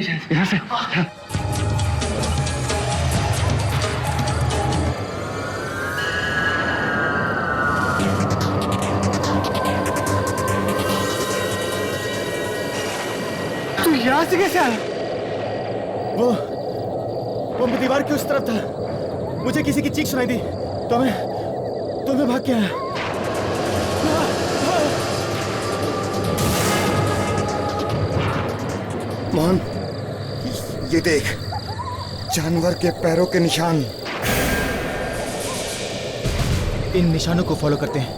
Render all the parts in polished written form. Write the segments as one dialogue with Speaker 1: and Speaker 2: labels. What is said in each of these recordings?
Speaker 1: शायद इधर से। तू यहाँ से कैसे आया?
Speaker 2: वो दीवार की उस तरफ था। मुझे किसी की चीख सुनाई दी तो मैं भाग के आया।
Speaker 3: मोहन, ये देख, जानवर के पैरों के निशान।
Speaker 2: इन निशानों को फॉलो करते हैं।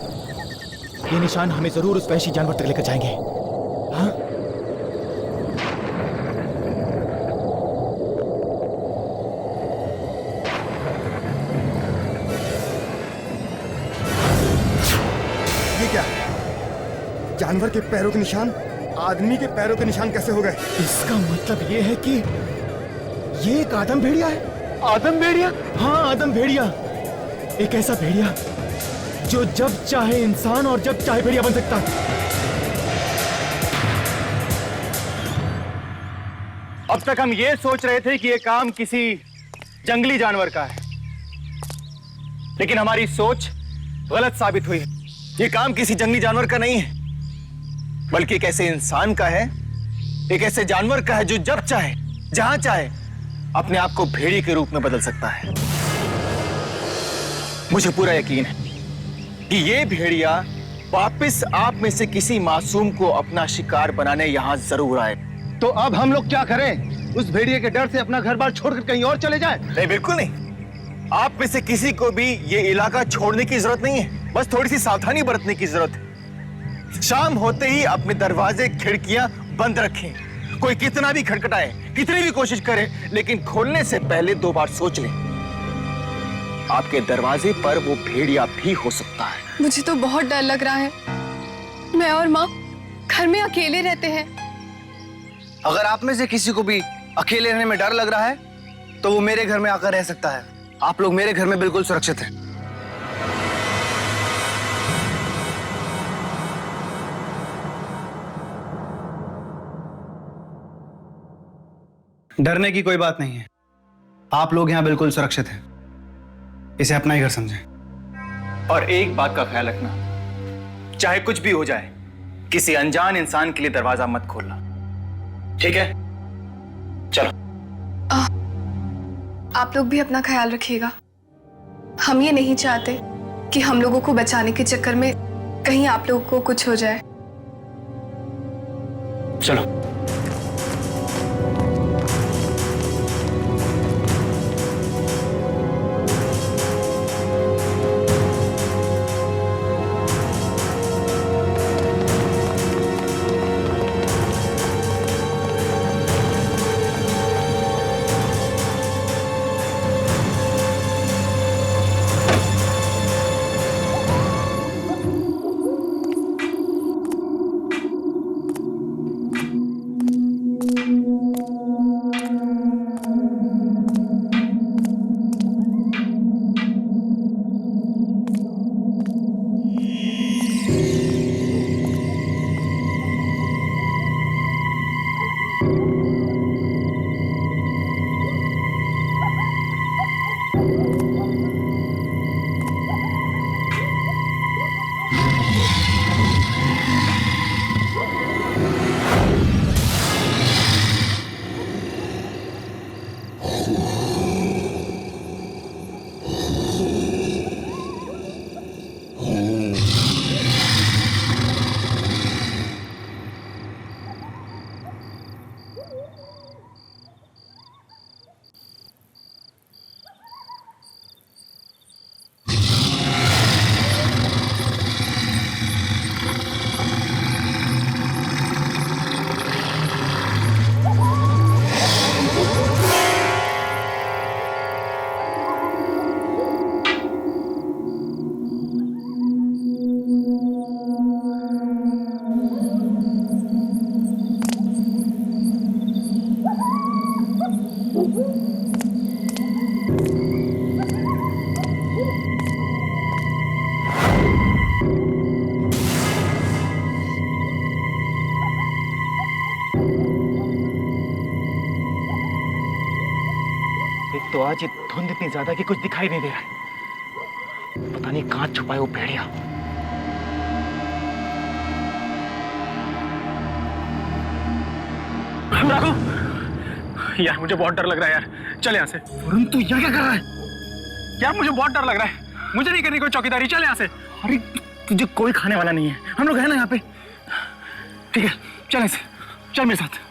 Speaker 2: ये निशान हमें जरूर उस वहशी जानवर तक लेकर जाएंगे। हाँ?
Speaker 3: ये क्या? जानवर के पैरों के निशान आदमी के पैरों के निशान कैसे हो गए?
Speaker 2: इसका मतलब ये है कि ये एक आदम भेड़िया है।
Speaker 1: आदम भेड़िया?
Speaker 2: हाँ, आदम भेड़िया। एक ऐसा भेड़िया जो जब चाहे इंसान और जब चाहे भेड़िया बन सकता है।
Speaker 1: अब तक हम ये सोच रहे थे कि ये काम किसी जंगली जानवर का है, लेकिन हमारी सोच गलत साबित हुई। ये काम किसी जंगली जानवर का नहीं है, बल्कि एक ऐसे इंसान का है, एक ऐसे जानवर का है जो जब चाहे जहां चाहे अपने आप को भेड़िए के रूप में बदल सकता है। मुझे पूरा यकीन है कि ये भेड़िया वापस आप में से किसी मासूम को अपना शिकार बनाने यहां जरूर आए।
Speaker 4: तो अब हम लोग क्या करें? उस भेड़िए के डर से अपना घर बार छोड़कर कहीं और चले जाएं?
Speaker 1: नहीं, बिल्कुल नहीं। आप में से किसी को भी ये इलाका छोड़ने की जरूरत नहीं है, बस थोड़ी सी सावधानी बरतने की जरूरत है। शाम होते ही अपने दरवाजे खिड़कियां बंद रखें। कोई कितना भी खटखटाए, कितनी भी कोशिश करे, लेकिन खोलने से पहले 2 बार सोच लें। आपके दरवाजे पर वो भेड़िया भी हो सकता है।
Speaker 5: मुझे तो बहुत डर लग रहा है। मैं और माँ घर में अकेले रहते हैं।
Speaker 4: अगर आप में से किसी को भी अकेले रहने में डर लग रहा है तो वो मेरे घर में आकर रह सकता है। आप लोग मेरे घर में बिल्कुल सुरक्षित हैं। डरने की कोई बात नहीं है। आप लोग यहां बिल्कुल सुरक्षित हैं। इसे अपना ही घर समझें।
Speaker 1: और एक बात का ख्याल रखना, चाहे कुछ भी हो जाए, किसी अनजान इंसान के लिए दरवाजा मत खोलना, ठीक है? चलो।
Speaker 5: आप लोग भी अपना ख्याल रखिएगा। हम ये नहीं चाहते कि हम लोगों को बचाने के चक्कर में कहीं आप लोगों को कुछ हो जाए।
Speaker 1: चलो।
Speaker 2: तो आज ये धुंध इतनी ज्यादा कि कुछ दिखाई नहीं दे रहा है। पता नहीं कहां छुपा है वो भेड़िया।
Speaker 6: राघव, यार मुझे बहुत डर लग रहा है यार, चल यहाँ से।
Speaker 2: वरुण तू यहाँ क्या कर रहा है?
Speaker 6: यार मुझे बहुत डर लग रहा है, मुझे नहीं करनी कोई चौकीदारी, चल यहाँ से।
Speaker 2: अरे तुझे कोई खाने वाला नहीं है, हम लोग हैं ना यहाँ पे।
Speaker 6: ठीक है चल यहाँ से, चल मेरे साथ।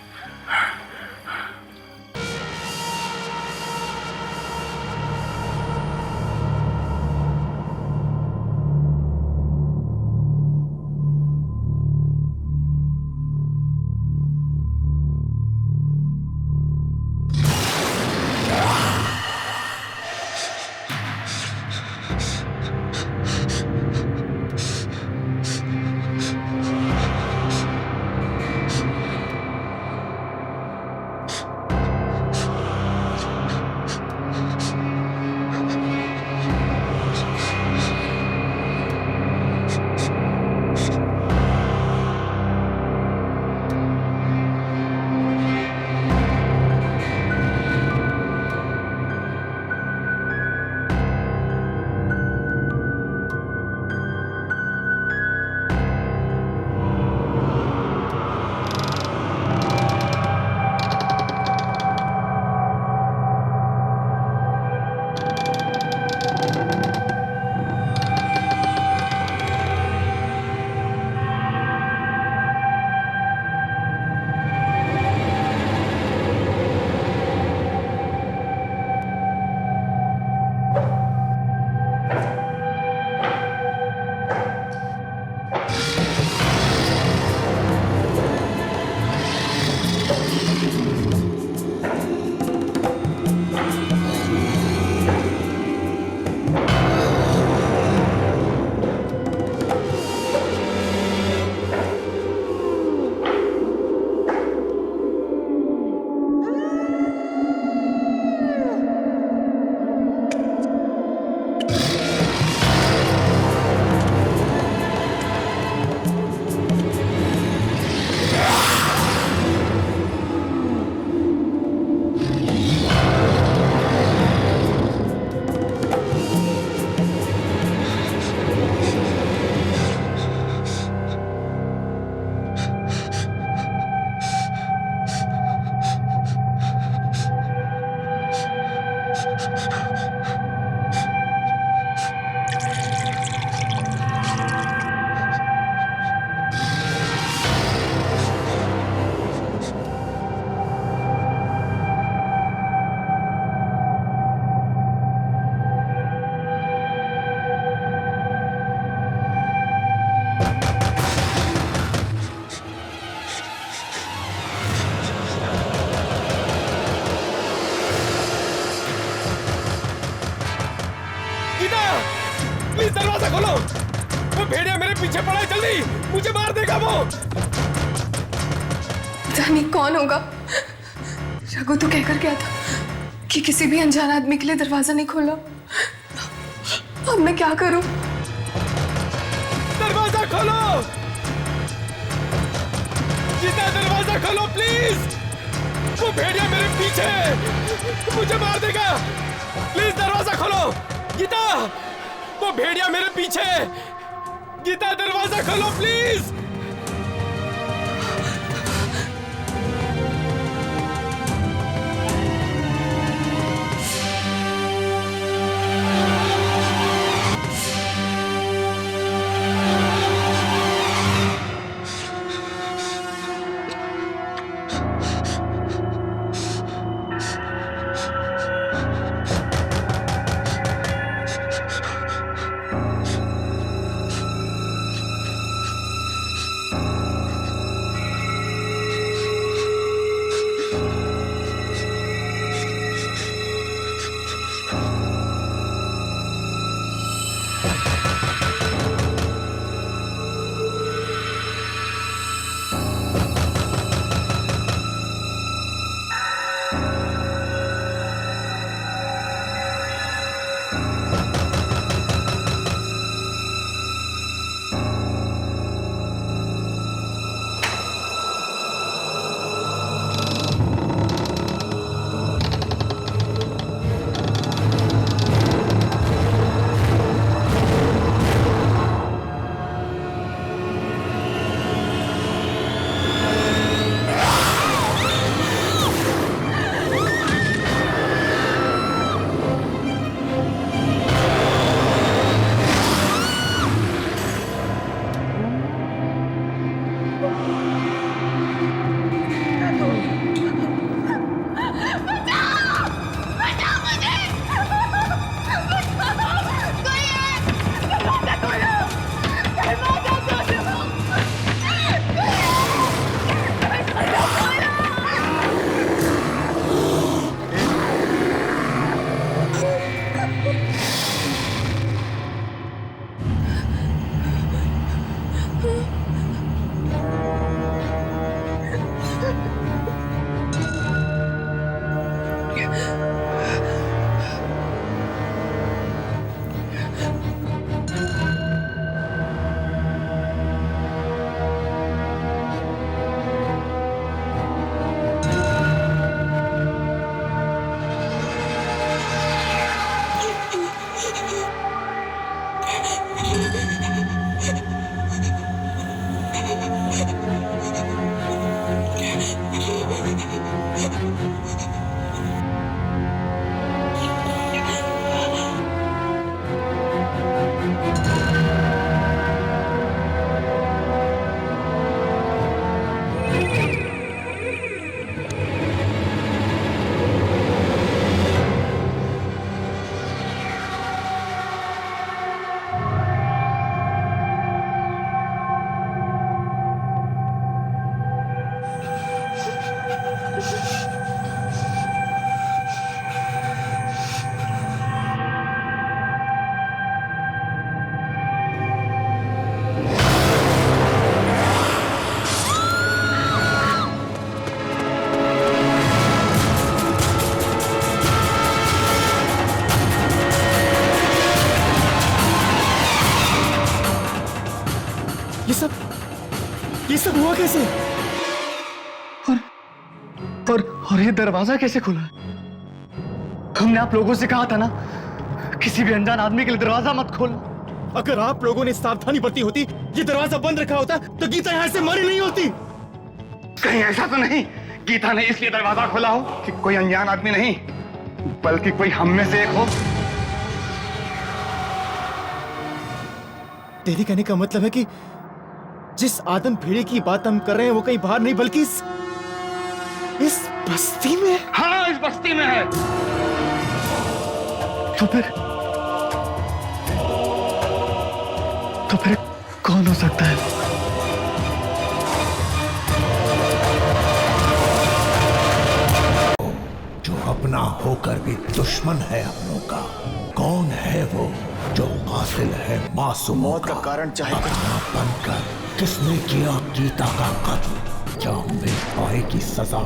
Speaker 3: प्लीज दरवाजा खोलो, वो भेड़िया मेरे पीछे पड़ा है, जल्दी, मुझे मार देगा वो।
Speaker 5: जानी कौन होगा? रघु तो कहकर गया था कि किसी भी अनजान आदमी के लिए दरवाजा नहीं खोला। अब मैं क्या करूं?
Speaker 3: दरवाजा खोलो गीता, दरवाजा खोलो प्लीज, वो भेड़िया मेरे पीछे है, मुझे मार देगा। प्लीज दरवाजा खोलो गीता, वो भेड़िया मेरे पीछे है। गीता दरवाजा खोलो प्लीज।
Speaker 2: सब हुआ कैसे?
Speaker 4: और ये दरवाजा कैसे खुला? हमने आप लोगों से कहा था ना, किसी भी अनजान आदमी के लिए दरवाजा मत खोलना।
Speaker 2: अगर आप लोगों ने सावधानी बरती होती, ये दरवाजा बंद रखा होता, तो गीता यहाँ से मरी नहीं होती।
Speaker 6: कहीं ऐसा तो नहीं गीता ने इसलिए दरवाजा खोला हो कि कोई अनजान आदमी नहीं, बल्कि कोई हम में से एक हो।
Speaker 2: तेरे कहने का मतलब है कि जिस आदम भेड़िए की बात हम कर रहे हैं वो कहीं बाहर नहीं बल्कि इस बस्ती में।
Speaker 6: हाँ, इस बस्ती में है।
Speaker 4: तो फिर कौन हो सकता है?
Speaker 7: जो अपना होकर भी दुश्मन है अपनों का। कौन है वो जो कातिल है मासूम?
Speaker 1: मौत का कारण चाहे
Speaker 7: अपना बनकर किसने किया गीता का कत्ल? जब मिल पाएगी सजा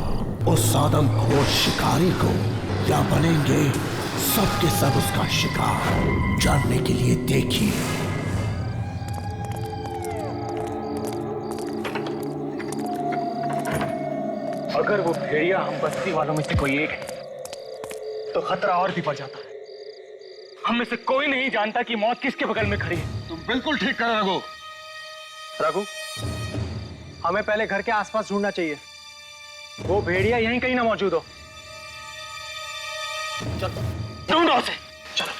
Speaker 7: उस आदमखोर शिकारी को, या बनेंगे सब के सब उसका शिकार? जानने के लिए देखिए।
Speaker 6: अगर वो भेड़िया हम बस्ती वालों में से कोई एक है तो खतरा और भी बढ़ जाता है। हम में से कोई नहीं जानता कि मौत किसके बगल में खड़ी है।
Speaker 3: तुम बिल्कुल ठीक कर रघु।
Speaker 6: रघु, हमें पहले घर के आसपास ढूंढना चाहिए। वो भेड़िया यहीं कहीं ना मौजूद हो। चलो ढूंढो उसे, चलो।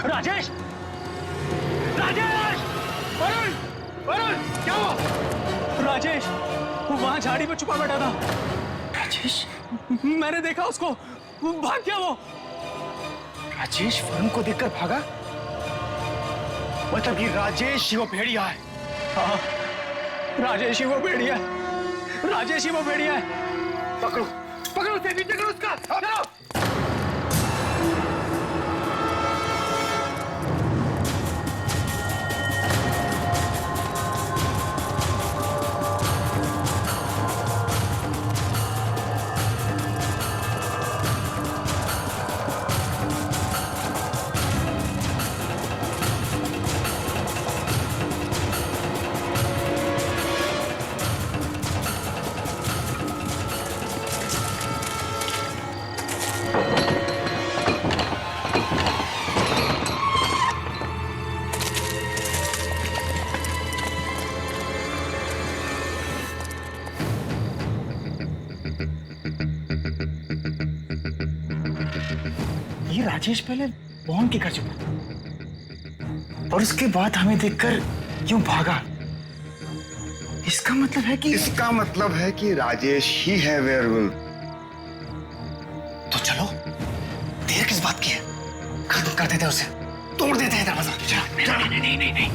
Speaker 6: राजेश! राजेश! वरुण! वरुण! क्या हुआ? राजेश! वो वहां झाड़ी में छुपा बैठा था। राजेश? मैंने देखा उसको। वो भाग गया वो।
Speaker 1: राजेश वरुण को देखकर भागा? मतलब कि राजेश ही वो भेड़िया है?
Speaker 6: हाँ, राजेश ही वो भेड़िया है। राजेश ही वो भेड़िया है।
Speaker 1: पकड़ो, पकड़ो उसे, नीचे करो उसका। चलो। राजेश पहले मोहन के घर छुपा और उसके बाद हमें देखकर क्यों भागा? इसका मतलब है कि
Speaker 8: राजेश ही है वेयरवुल्फ।
Speaker 1: तो चलो, देर किस बात की है? खत्म कर देते उसे, तोड़ देते हैं दरवाजा।
Speaker 6: नहीं।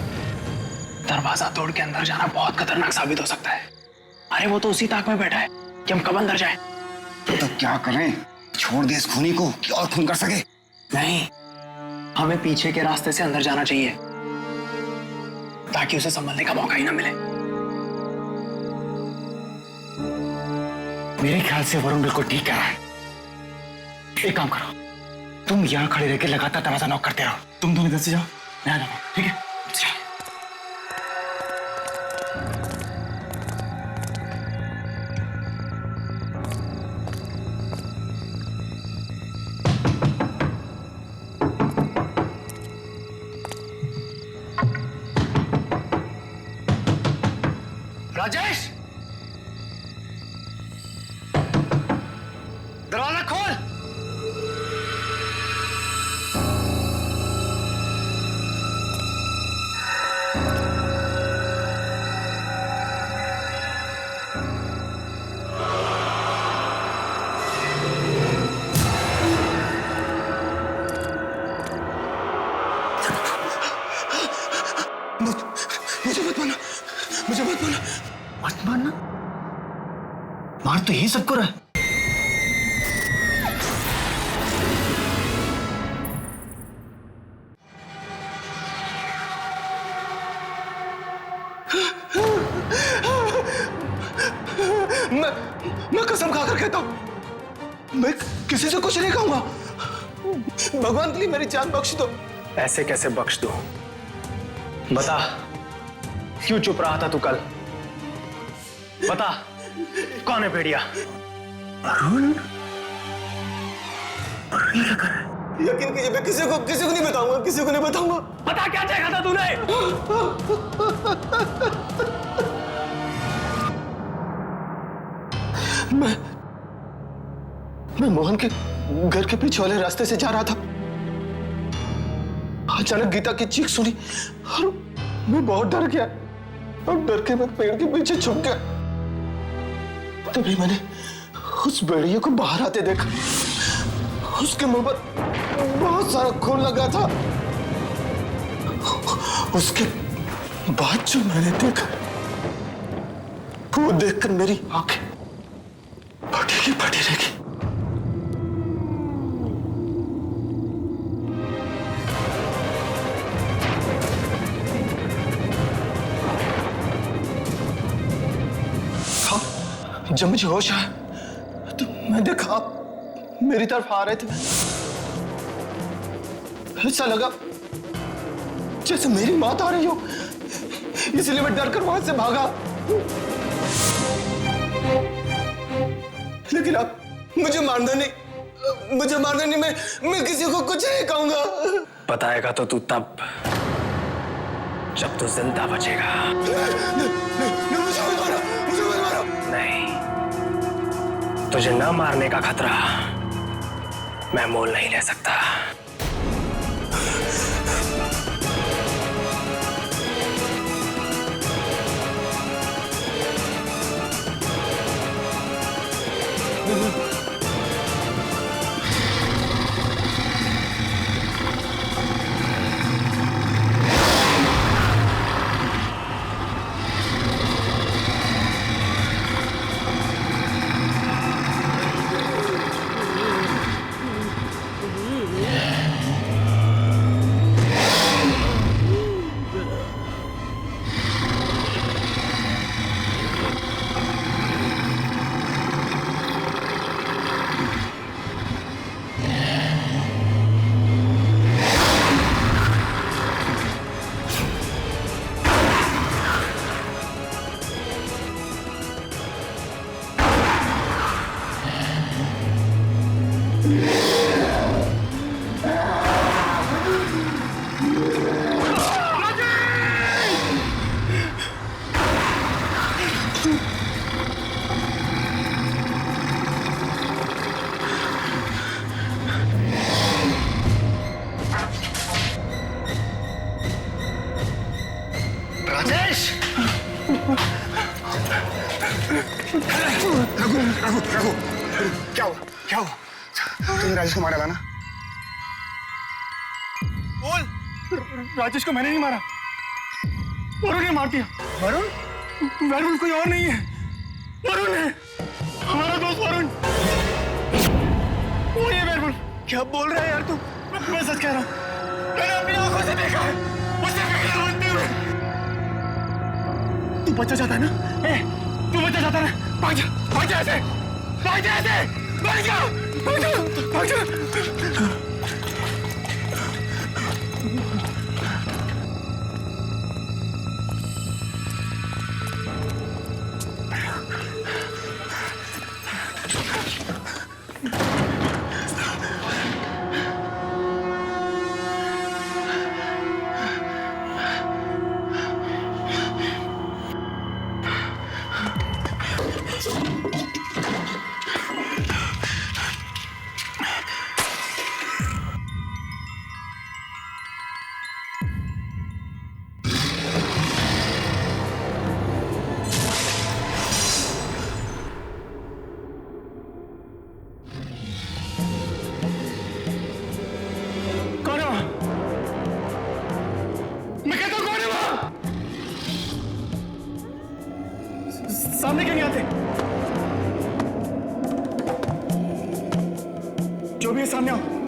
Speaker 6: दरवाजा तोड़ के अंदर जाना बहुत खतरनाक साबित हो सकता है। अरे वो तो उसी ताक में बैठा है कि हम कब अंदर जाएं।
Speaker 8: तो क्या करें? छोड़ दे इस खूनी को कि और खून कर सके?
Speaker 6: नहीं, हमें पीछे के रास्ते से अंदर जाना चाहिए ताकि उसे संभलने का मौका ही ना मिले।
Speaker 1: मेरे ख्याल से वरुण बिल्कुल ठीक कह रहा है। एक काम करो, तुम यहाँ खड़े रहकर लगातार दरवाजा नॉक करते रहो। तुम दोनों इधर से जाओ, मैं आ जाऊंगा, ठीक है? चलो।
Speaker 4: राजेश, दरवाजा खोल।
Speaker 1: मुझे मत मारना, मुझे मत मारना। मत मारना? मार तो यही सबको रहा है। मैं कसम खाकर कहता हूं, मैं किसी से कुछ नहीं कहूंगा। भगवान के लिए मेरी जान बख्श दो।
Speaker 3: ऐसे कैसे बख्श दूं? बता, क्यों चुप रहा था तू कल? बता, कौन है भेड़िया?
Speaker 1: अरुण, अरुण क्या कर रहा है? यकीन कीजिए, मैं किसी को नहीं बताऊंगा, किसी को नहीं बताऊंगा।
Speaker 3: बता, क्या चाहा था तूने?
Speaker 1: मैं मोहन के घर के पीछे वाले रास्ते से जा रहा था। अचानक गीता की चीख सुनी और मैं बहुत डर गया और डर के मैं पेड़ के पीछे छुप गया। तभी मैंने उस भेड़िए को बाहर आते देखा। उसके मुंह पर बहुत सारा खून लगा था। उसके बाद जो मैंने देखा, वो देखकर मेरी आंखें फटी रह गई। जब मुझे होश आया तो मैं देखा आप मेरी तरफ आ रहे थे। ऐसा लगा जैसे मेरी मौत आ रही हो, इसलिए मैं डरकर वहां से भागा। लेकिन आप मुझे मारना नहीं, मैं किसी को कुछ नहीं कहूंगा।
Speaker 3: बताएगा तो तू तब जब तू जिंदा बचेगा।
Speaker 1: मुझे मत मारो।
Speaker 3: नहीं, तुझे न मारने का खतरा मैं मोल नहीं ले सकता।
Speaker 8: रघु, क्या हुआ? तुमने राजेश को मारा था ना?
Speaker 6: बोल। राजेश को मैंने नहीं मारा, वरुण ने मार दिया। वरुण कोई और नहीं है, वरुण है, हमारा दोस्त वरुण। वो ये वरुण। क्या बोल रहा है यार तू? मैं सच कह रहा हूँ, मैंने अपनी आंखों से देखा है उसे विकल बनते हुए। तू बचा जाता है ना? तू बचा जाता है ना? भाग जा ऐसे, भाग जा।
Speaker 2: सामने क्यों नहीं आते? जो भी है सामने आओ।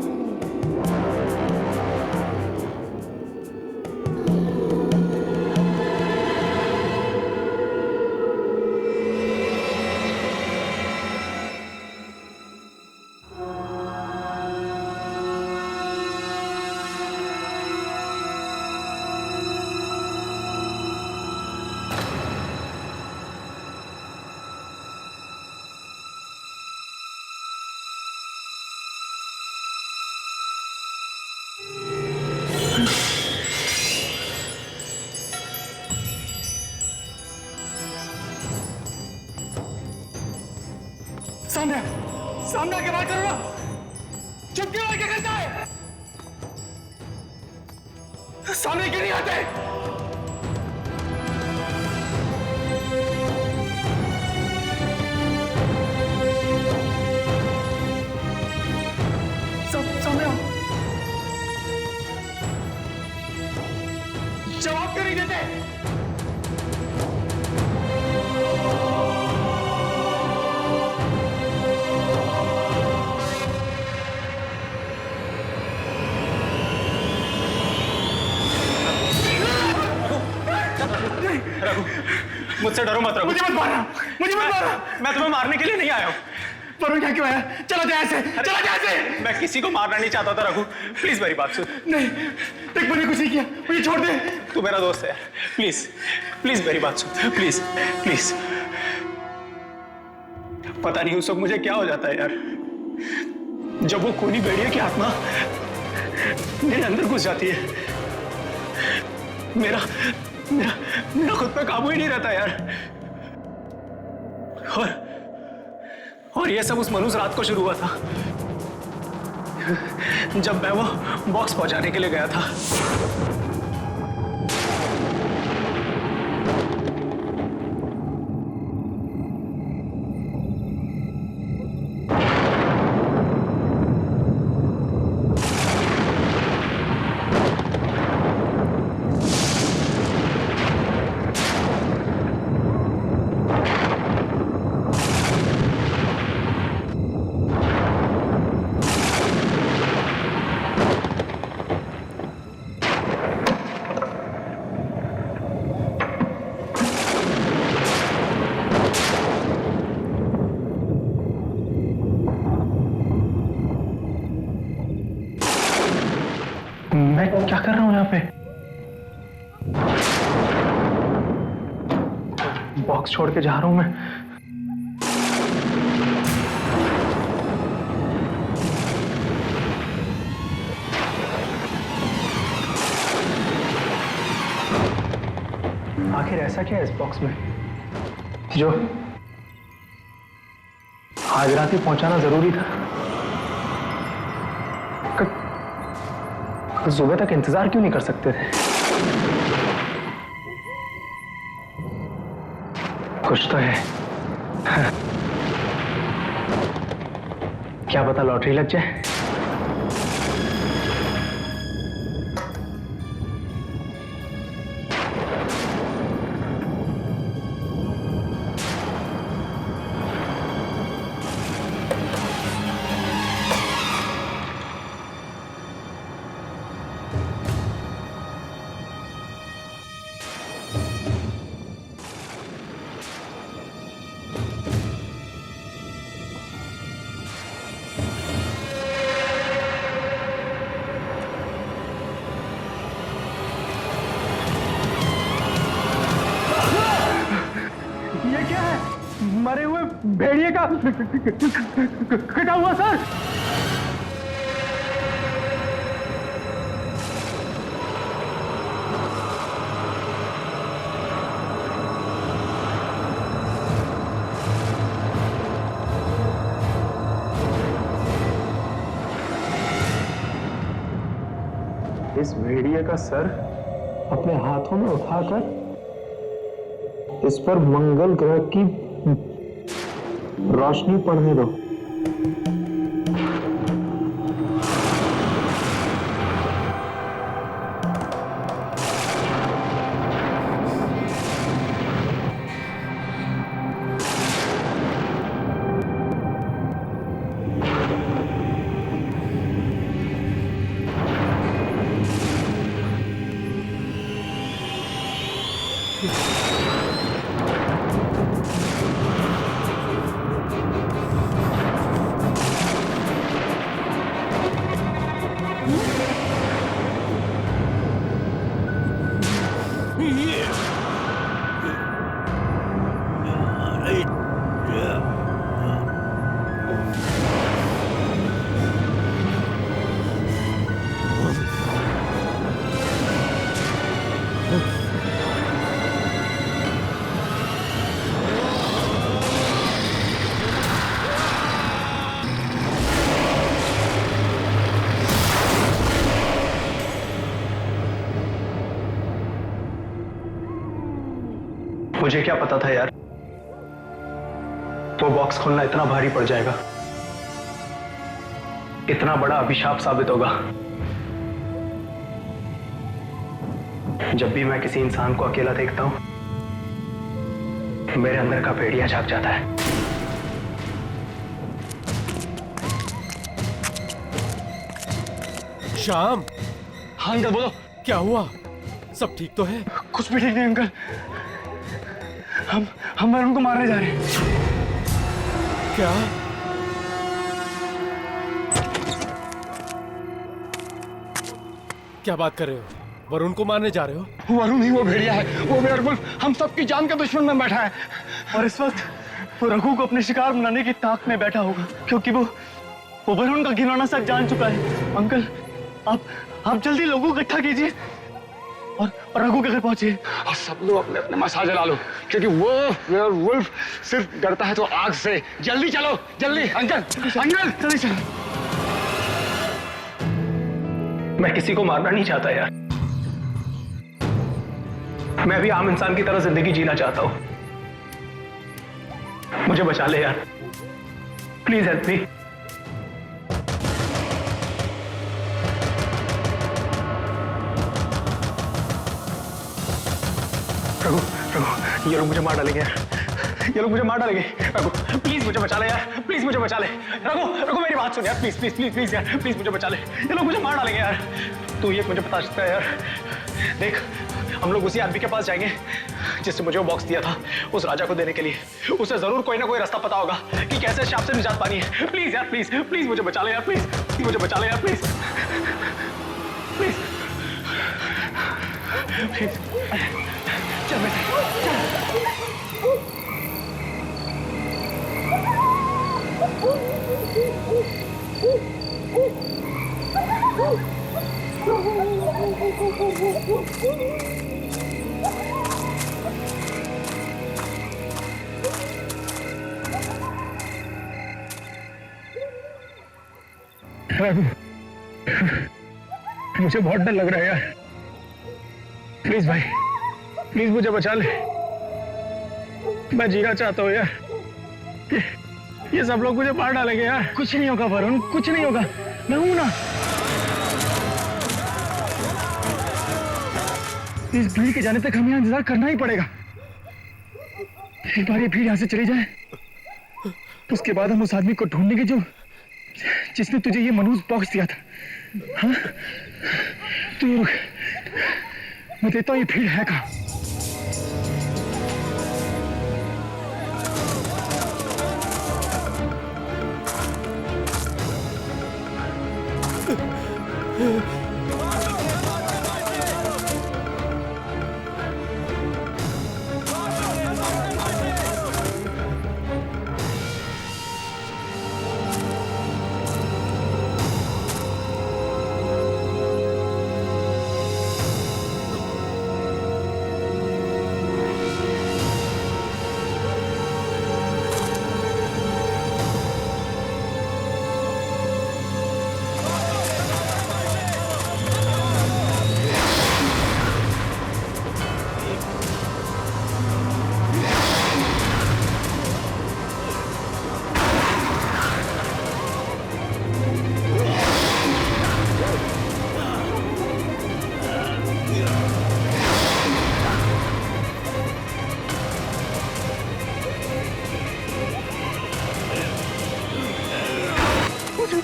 Speaker 2: सामने सामने आके बात करो ना। चुप क्यों आके करता है? सामने क्यों नहीं आते? सामने आओ। जवाब क्यों नहीं देते?
Speaker 6: मुझसे डरो मत रघु।
Speaker 2: मुझे मत मारना, मुझे मत मारना।
Speaker 6: मैं तुम्हें मारने के लिए नहीं आया हूँ।
Speaker 2: पर क्या क्यों आया? चला जाए ऐसे, चला जाए ऐसे।
Speaker 6: मैं किसी को मारना नहीं चाहता था रघु। प्लीज मेरी बात सुन।
Speaker 2: नहीं, देख मैंने कुछ नहीं किया, मुझे छोड़ दे।
Speaker 6: तू मेरा दोस्त है, प्लीज प्लीज मेरी बात सुन, प्लीज प्लीज। पता नहीं उस वक्त मुझे क्या हो जाता है यार, जब वो खूनी भेड़िया की आत्मा मेरे अंदर घुस जाती है। मेरा मेरा मेरा खुद पे काबू ही नहीं रहता यार। और ये सब उस मनुष्य रात को शुरू हुआ था, जब मैं वो बॉक्स पहुंचाने के लिए गया था। मैं क्या कर रहा हूं यहाँ पे? बॉक्स छोड़ के जा रहा हूं मैं। आखिर ऐसा क्या है इस बॉक्स में जो आज रात ही पहुंचाना जरूरी था? सुबह तक इंतजार क्यों नहीं कर सकते थे? कुछ तो है। क्या पता लॉटरी लग जाए। मरे हुए भेड़िए का कटा हुआ सर। इस भेड़िए का सर अपने हाथों में उठाकर इस पर मंगल ग्रह की रोशनी पड़ने दो। मुझे क्या पता था यार, वो बॉक्स खोलना इतना भारी पड़ जाएगा, इतना बड़ा अभिशाप साबित होगा। जब भी मैं किसी इंसान को अकेला देखता हूं, मेरे अंदर का भेड़िया जाग जाता है।
Speaker 3: श्याम,
Speaker 6: हाँ अंकल बोलो।
Speaker 3: क्या हुआ? सब ठीक तो है?
Speaker 6: कुछ भी ठीक नहीं अंकल, हम वरुण को मारने जा रहे हैं।
Speaker 3: क्या? क्या बात कर रहे हो? वरुण को मारने जा रहे हो?
Speaker 8: वरुण नहीं, वो भेड़िया है, वो वेयरवुल्फ हम सबकी जान का दुश्मन में बैठा है।
Speaker 6: और इस वक्त वो रघु को अपने शिकार बनाने की ताक में बैठा होगा, क्योंकि वो वरुण का घिनौना सच जान चुका है। अंकल, आप जल्दी लोगों को इकट्ठा कीजिए और रघु के घर पहुंचिए।
Speaker 8: और सब लोग अपने अपने मसाज जला लो, क्योंकि वो वेयरवुल्फ सिर्फ डरता है तो आग से। जल्दी चलो, जल्दी। अंकल, अंकल
Speaker 6: जल्दी चलो। मैं किसी को मारना नहीं चाहता यार, मैं भी आम इंसान की तरह जिंदगी जीना चाहता हूं। मुझे बचा ले यार, प्लीज हेल्प मी। रघु, ये लोग मुझे मार डालेंगे यार, ये लोग मुझे मार डालेंगे। रघु प्लीज मुझे बचा ले यार, प्लीज मुझे बचा ले। रघु मेरी बात सुन यार, प्लीज प्लीज प्लीज प्लीज यार, प्लीज मुझे बचा ले। ये लोग मुझे मार डालेंगे यार। तू ये मुझे बता सकता है यार? देख, हम लोग उसी आदमी के पास जाएंगे जिससे मुझे वो बॉक्स दिया था, उस राजा को देने के लिए। उसे जरूर कोई ना कोई रास्ता पता होगा कि कैसे शाप से निजात पानी है। प्लीज यार, प्लीज प्लीज मुझे बचा ले यार, प्लीज मुझे बचा ले यार, प्लीज प्लीज प्लीज। चल बेटा,
Speaker 8: रघु, मुझे बहुत डर लग रहा है यार। प्लीज भाई, प्लीज मुझे बचा ले, मैं जीना चाहता हूँ यार। ये सब लोग मुझे मार डालेंगे यार।
Speaker 6: कुछ नहीं होगा वरुण, कुछ नहीं होगा, मैं हूं ना। इस भीड़ के जाने तक हमें इंतजार करना ही पड़ेगा। एक बार ये भीड़ यहां से चली जाए, उसके बाद हम उस आदमी को ढूंढेंगे जिसने तुझे ये मनहूस बॉक्स दिया था। हाँ? तू ये रुक, मैं देता हूँ ये भीड़ है कहाँ।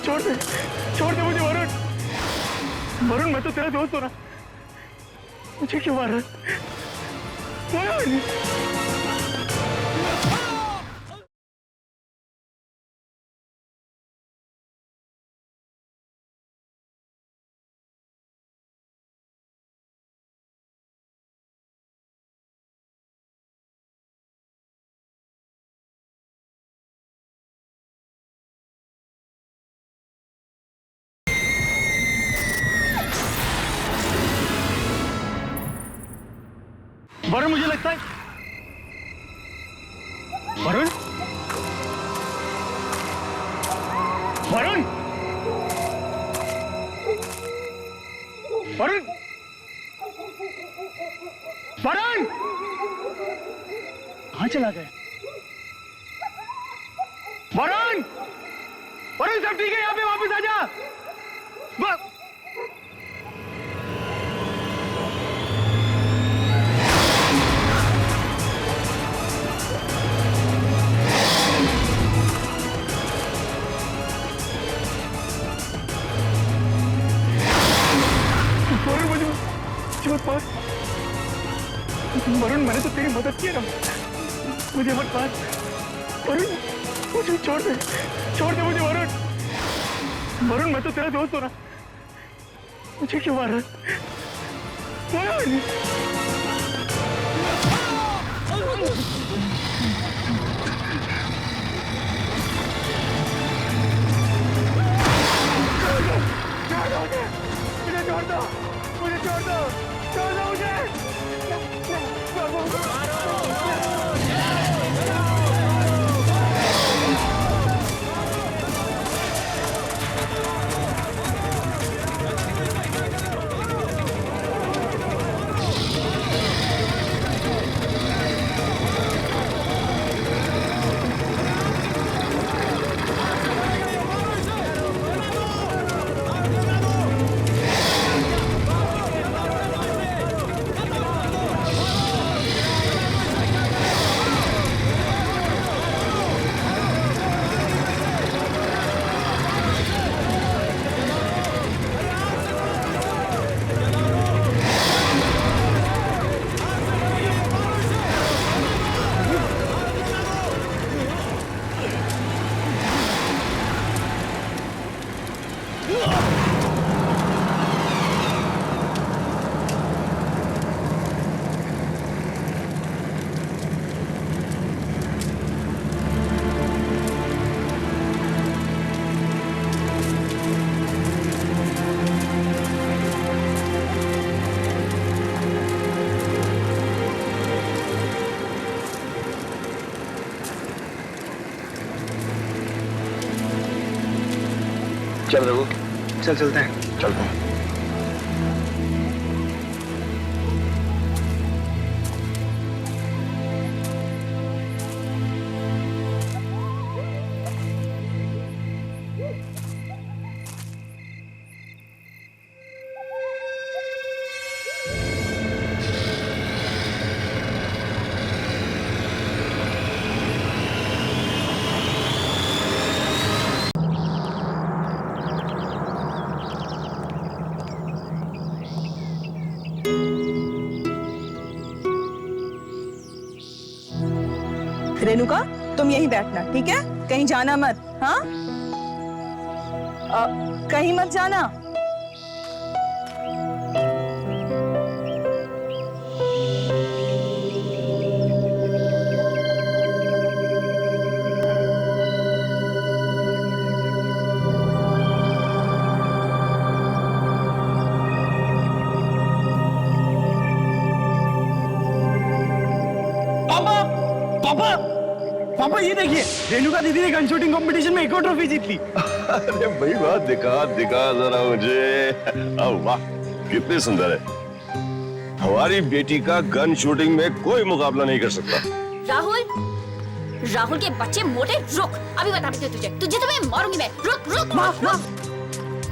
Speaker 6: छोड़ दे मुझे वरुण। वरुण, मैं तो तेरा दोस्त हूं ना, मुझे क्यों मार रहा है?
Speaker 8: वरुण! वरुण, मुझे लगता है वरुण, वरुण, वरुण, वरुण, कहाँ चला गया? वरुण, वरुण, सब ठीक है? यहाँ पे वापस आ जा। वरुण, मैंने तो तेरी मदद की ना, मुझे मत मार। वरुण, मुझे छोड़ दे मुझे वरुण। वरुण, मैं तो तेरा दोस्त हूं ना, मुझे क्यों मार रहा है? वरुण! मुझे छोड़ दो, मुझे छोड़ दो, छोड़ दो मुझे।
Speaker 6: चल रघु,
Speaker 4: चल चलते हैं।
Speaker 6: चलते हैं।
Speaker 9: रेणुका, तुम यहीं बैठना, ठीक है? कहीं जाना मत, हाँ? कहीं मत जाना।
Speaker 8: पापा, पापा ये देखिए, रेणुका दीदी ने गन शूटिंग कंपटीशन में एक और ट्रॉफी जीत ली।
Speaker 10: अरे भाई बात दिखा जरा मुझे। वाह, कितनी सुंदर है। हमारी बेटी का गन शूटिंग में कोई मुकाबला नहीं कर सकता।
Speaker 11: राहुल के बच्चे मोटे, रुक, अभी बताती हूँ तुझे तो मैं मारूंगी मैं। रुक।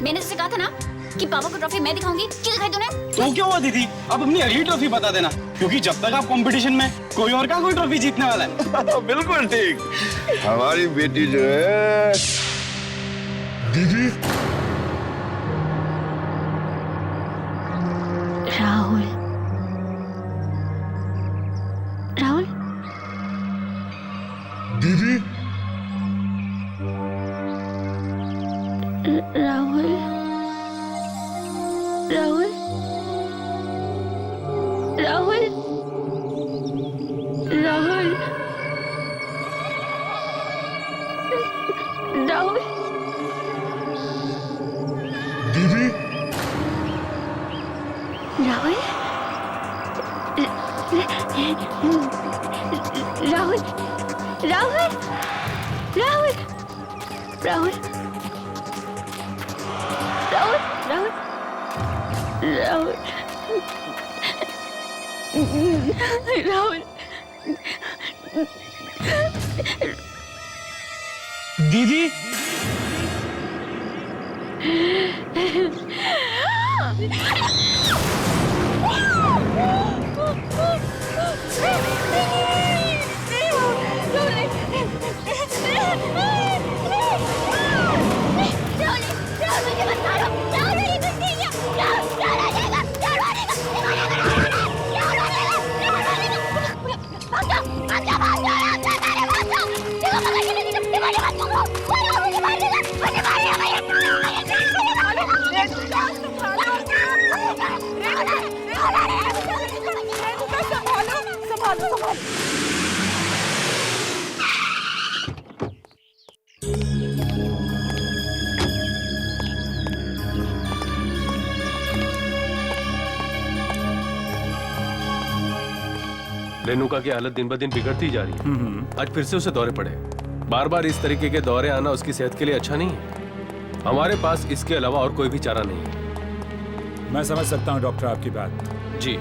Speaker 11: मैंने तुझसे कहा था ना कि पापा को ट्रॉफी मैं दिखाऊंगी, क्यों दिखाई तूने?
Speaker 8: तो क्या हुआ दीदी, अब अपनी अगली ट्रॉफी बता देना, क्योंकि जब तक आप कंपटीशन में कोई और का कोई ट्रॉफी जीतने वाला है।
Speaker 10: बिल्कुल ठीक। हमारी बेटी जो है दीदी।
Speaker 11: राहुल, राहुल राहुल राहुल राहुल राहुल राहुल राहुल राहुल
Speaker 3: दीदी रेणुका की हालत दिन ब दिन बिगड़ती जा रही है। आज फिर से उसे दौरे पड़े। बार बार इस तरीके के दौरे आना उसकी सेहत के लिए अच्छा नहीं है। हमारे पास इसके अलावा और कोई भी चारा नहीं है।
Speaker 12: मैं समझ सकता हूँ डॉक्टर आपकी बात।
Speaker 3: जी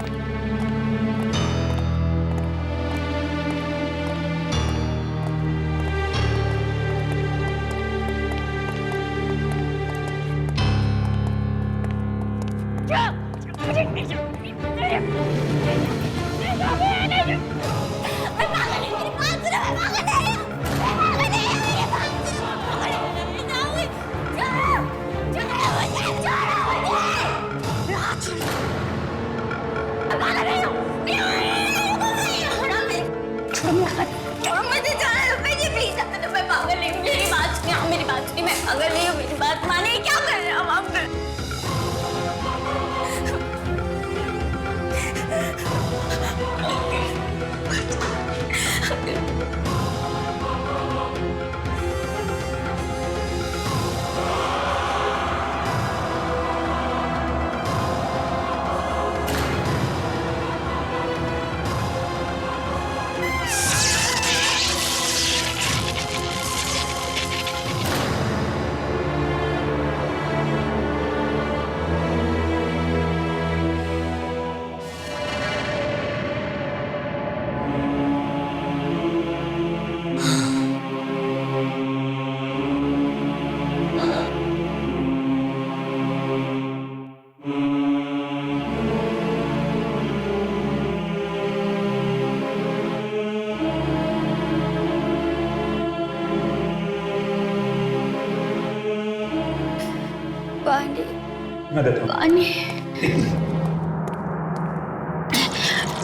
Speaker 12: मैं देता हूँ
Speaker 11: पानी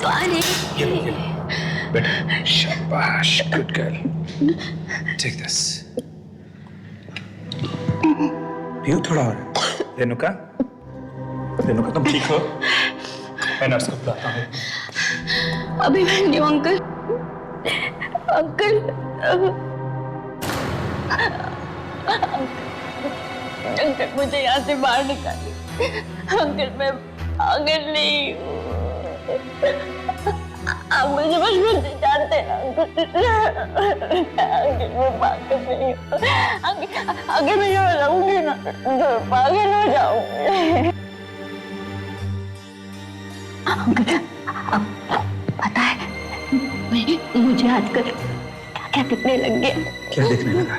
Speaker 11: पानी
Speaker 12: बेटा। शाबाश, गुड गर्ल। Take this. पियो थोड़ा और। रेणुका, रेणुका तुम ठीक हो? मैं नर्स को बुलाता हूँ।
Speaker 11: अभी मैं नहीं हूँ अंकल। अंकल अंकल मुझे यहाँ से बाहर निकालिए। अंकल मैं पागल नहीं हूँ। आप मुझे बचपन से जानते हैं अंकल। अंकल मैं पागल नहीं हूँ। अंकल मैं यहाँ रहूंगी ना तो पागल हो जाऊंगी। अंकल पता है मुझे आजकल क्या क्या दिखने लग गया।
Speaker 12: क्या दिखने लगा?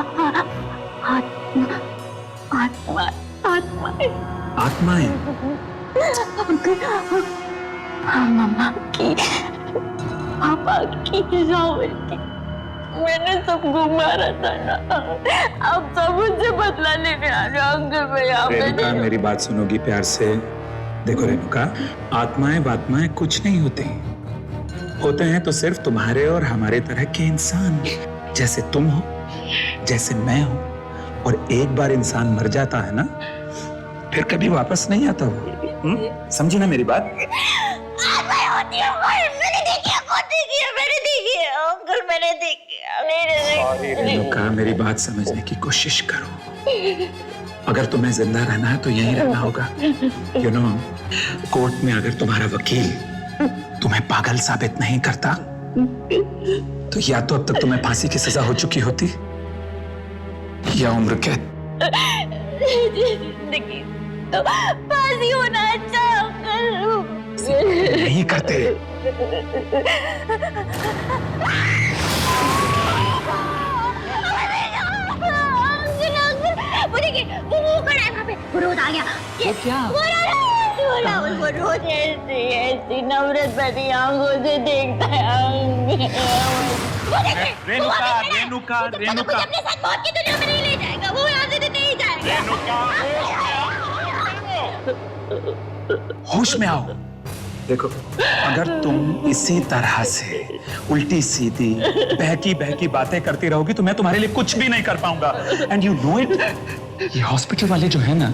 Speaker 11: आत्मा आत्मा आत्माएं।
Speaker 12: आत्माएं?
Speaker 11: मम्मा की, पापा की, राहुल की। मैंने सबको मारा था ना। अब सब मुझसे बदला लेने आ रहे हो अंकल। मैं यहाँ पे
Speaker 12: रेणुका मेरी बात सुनोगी प्यार से? देखो रेणुका, आत्माएं वात्माएं कुछ नहीं होते। होते हैं तो सिर्फ तुम्हारे और हमारे तरह के इंसान, जैसे तुम हो, जैसे मैं हूं। और एक बार इंसान मर जाता है ना, फिर कभी वापस नहीं आता वो। समझी ना मेरी बात? रेणुका मेरी बात समझने की कोशिश करो। अगर तुम्हें जिंदा रहना है तो यहीं रहना होगा। यू नो, कोर्ट में अगर तुम्हारा वकील तुम्हें पागल साबित नहीं करता तो या तो अब तक तुम्हें फांसी की सजा हो चुकी होती या उम्र कैद।
Speaker 11: जिंदगी तो फांसी होना अच्छा
Speaker 12: नहीं करते।
Speaker 11: वो खड़ा है वहाँ पे, वो रोज आ गया।
Speaker 12: वो क्या?
Speaker 11: वो रोज ऐसी नफरत भरी आंखों से देखता है।
Speaker 12: रेणुका, रेणुका, रेणुका,
Speaker 11: अपने साथ मौत की दुनिया में नहीं ले जाएगा, वो यहाँ से नहीं जाएगा।
Speaker 12: होश में आओ। देखो, अगर तुम इसी तरह से उल्टी सीधी बहकी बहकी बातें करती रहोगी तो मैं तुम्हारे लिए कुछ भी नहीं कर पाऊंगा। एंड यू नो इट, ये हॉस्पिटल वाले जो है ना,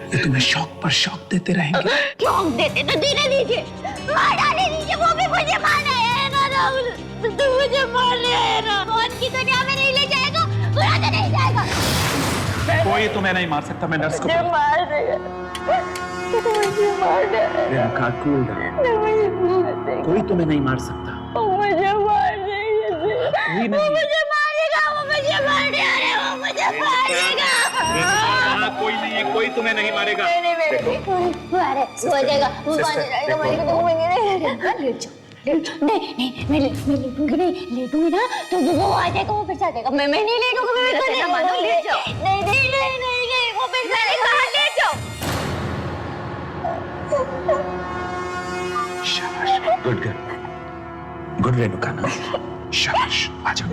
Speaker 12: ये तुम्हें शौक पर शौक देते रहेंगे।
Speaker 11: शौक देते तो देने दीजिए, मार डाले दीजिए, वो भी मुझे मारना है ना राहुल, तो मुझे मारना है ना। मौत की दुनिया में नहीं ले जाएगा, बुरा तो नहीं जाएगा।
Speaker 12: कोई तुम्हें नहीं मार सकता, मैं नर्स को
Speaker 11: मार देगा, मुझे मार देगा।
Speaker 12: Renuka, cool down. कोई तुम्हें नहीं मार सकता,
Speaker 11: मुझे मार देगा,
Speaker 12: कोई नहीं।
Speaker 11: मुझे मारेगा, वो मुझे मार देगा, वो मुझे मारेगा।
Speaker 12: कोई नहीं है, कोई तुम्हें नहीं मारेगा।
Speaker 11: हो जाएगा, वो मारेगा, मारेगा तो मुझे नहीं, मैं लेटूंगी नहीं, लेटूंगी ना तो वो आ जाएगा, वो फिर से आ जाएगा। मैं नहीं लेटूंगी, मैं मानो ले जाओ। नहीं, वो फिर से आएगा, ले जाओ।
Speaker 12: शाबाश, गुड गर्ल, गुड रेणुका ना, शाबाश, आ जाओ,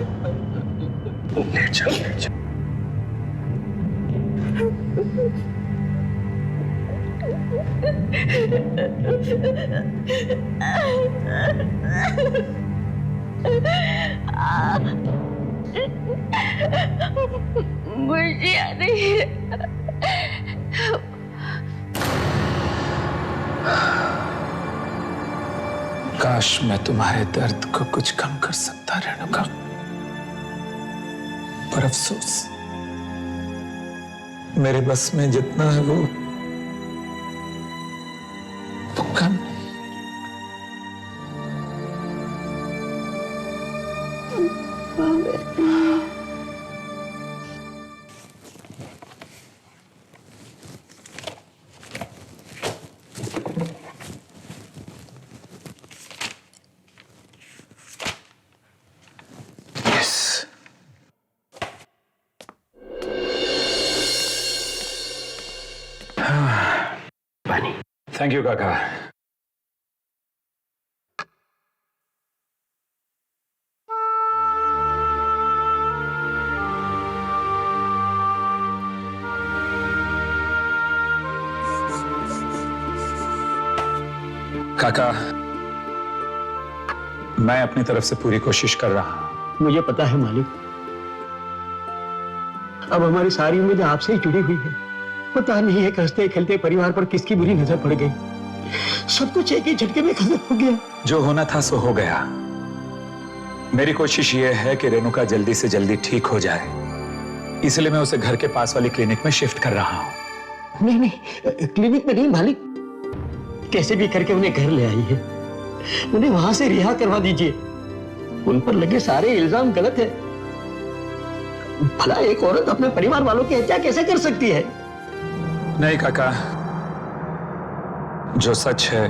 Speaker 12: लेट जाओ, लेट जाओ।
Speaker 11: मुझे याद नहीं है।
Speaker 12: काश मैं तुम्हारे दर्द को कुछ कम कर सकता रेणुका, पर अफसोस मेरे बस में जितना है वो कम। थैंक यू काका। काका, मैं अपनी तरफ से पूरी कोशिश कर रहा हूं।
Speaker 8: मुझे पता है मालिक, अब हमारी सारी उम्मीद आपसे ही जुड़ी हुई है। पता नहीं एक हंसते खेलते परिवार पर किसकी बुरी नजर पड़ गई, सब कुछ एक ही झटके में खत्म हो गया।
Speaker 12: जो होना था सो हो गया। मेरी कोशिश यह है कि रेणुका जल्दी से जल्दी ठीक हो जाए, इसलिए मैं उसे घर के पास वाली क्लिनिक में शिफ्ट कर रहा हूं।
Speaker 8: नहीं, क्लिनिक में नहीं मालिक, कैसे भी करके उन्हें घर ले आई है, उन्हें वहां से रिहा करवा दीजिए। उन पर लगे सारे इल्जाम गलत है। भला एक औरत अपने परिवार वालों की हत्या कैसे कर सकती है?
Speaker 12: नहीं काका, जो सच है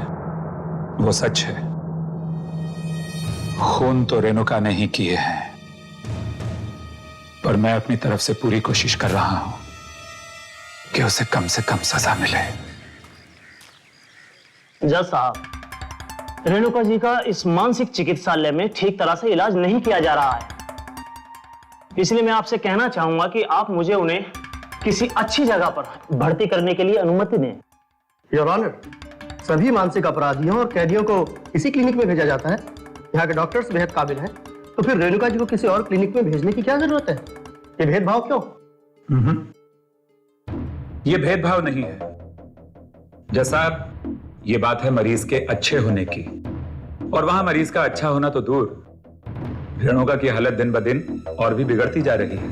Speaker 12: वो सच है। खून तो रेणुका ने ही किए हैं, पर मैं अपनी तरफ से पूरी कोशिश कर रहा हूं कि उसे कम से कम सजा मिले।
Speaker 8: जज साहब, रेणुका जी का इस मानसिक चिकित्सालय में ठीक तरह से इलाज नहीं किया जा रहा है, इसलिए मैं आपसे कहना चाहूंगा कि आप मुझे उन्हें किसी अच्छी जगह पर भर्ती करने के लिए अनुमति दें। योर ऑनर, सभी मानसिक अपराधियों और कैदियों को इसी क्लिनिक में भेजा जाता है। यहाँ के डॉक्टर्स बेहद काबिल हैं, तो फिर रेणुका जी को किसी और क्लिनिक में भेजने की क्या जरूरत है? ये भेदभाव क्यों?
Speaker 12: ये भेदभाव नहीं है जैसा ये बात है मरीज के अच्छे होने की, और वहां मरीज का अच्छा होना तो दूर, रेणुका की हालत दिन ब दिन और भी बिगड़ती जा रही है,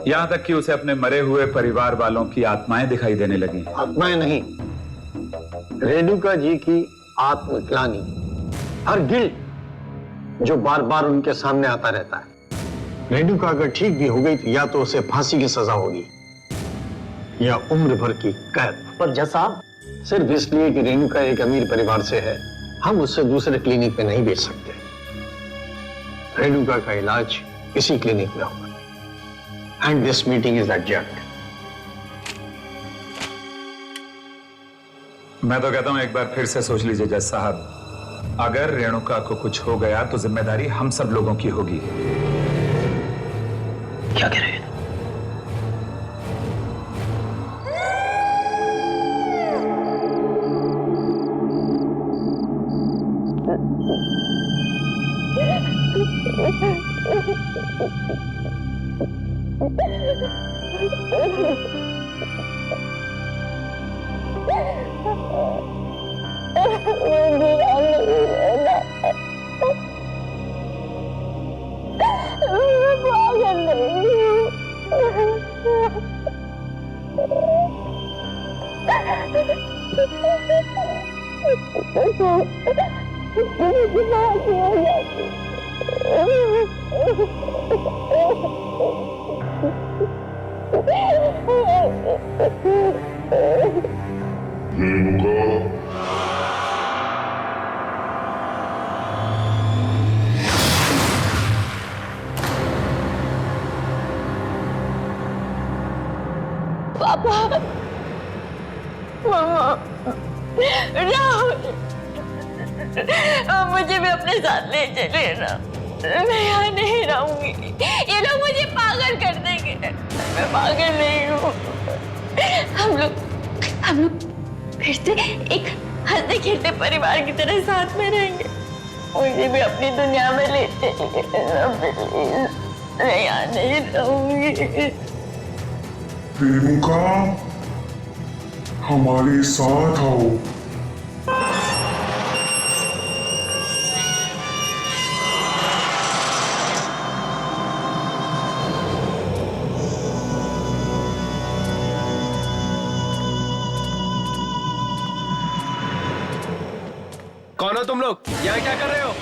Speaker 12: यहां तक कि उसे अपने मरे हुए परिवार वालों की आत्माएं दिखाई देने लगी।
Speaker 8: आत्माएं नहीं, रेणुका जी की
Speaker 6: आत्मग्लानि, हर गिल्ट जो बार बार उनके सामने आता रहता है। रेणुका अगर ठीक भी हो गई तो या तो उसे फांसी की सजा होगी या उम्र भर की कैद। पर जज साहब, सिर्फ इसलिए कि रेणुका एक अमीर परिवार से है, हम उससे दूसरे क्लिनिक में नहीं भेज सकते। रेणुका का इलाज इसी क्लिनिक में होगा। And this meeting is adjourned.
Speaker 12: मैं तो कहता हूं एक बार फिर से सोच लीजिए जज साहब, अगर रेणुका को कुछ हो गया तो जिम्मेदारी हम सब लोगों की होगी।
Speaker 6: क्या कह रहे हैं?
Speaker 11: पापा, मामा, राहुल, मुझे भी अपने साथ ले चले ना। मैं यहाँ नहीं रहूंगी, ये लोग मुझे पागल कर देंगे। मैं पागल नहीं हूँ। हम लोग फिर से एक हंसते खेलते परिवार की तरह साथ में रहेंगे। मुझे भी अपनी दुनिया में ले चलिए। मैं यहाँ नहीं रहूंगी।
Speaker 13: रेणुका, हमारे साथ आओ।
Speaker 3: कौन हो तुम लोग? यहाँ क्या कर रहे हो?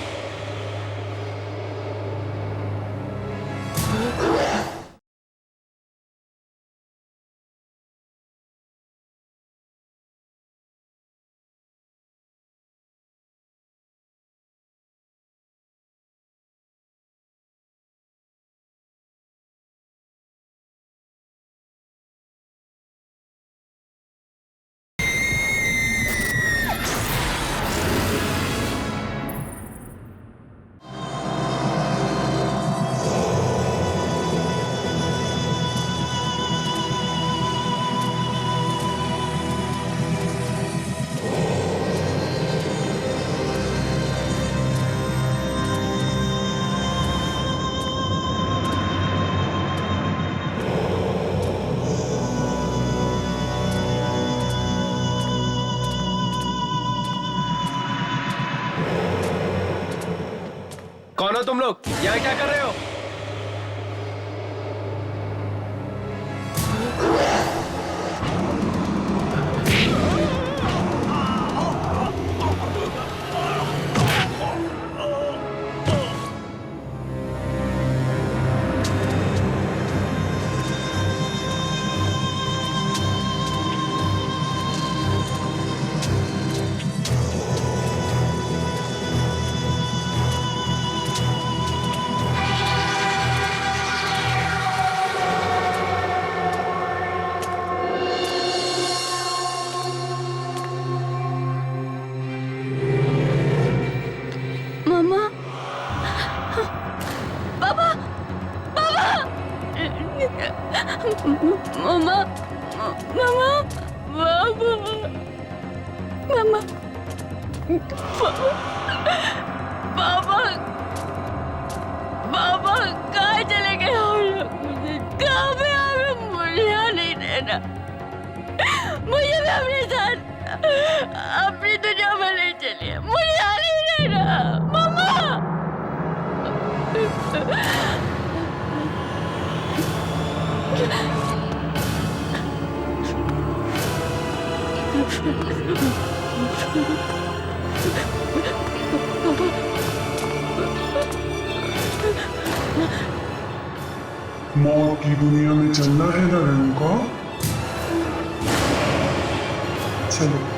Speaker 3: कौन हो तुम लोग? यहाँ क्या कर रहे हो?
Speaker 11: मामा, मामा, बाबा, मामा, बाबा, बाबा कहाँ चले गए हम लोग? मुझे कहाँ पे आप मुझे यहाँ नहीं रहना। मुझे भी अपने साथ अपनी दुनिया में ले चलिए। मुझे यहाँ नहीं रहना, मामा।
Speaker 13: मौत की दुनिया में चलना है ना रेणुका? चलो।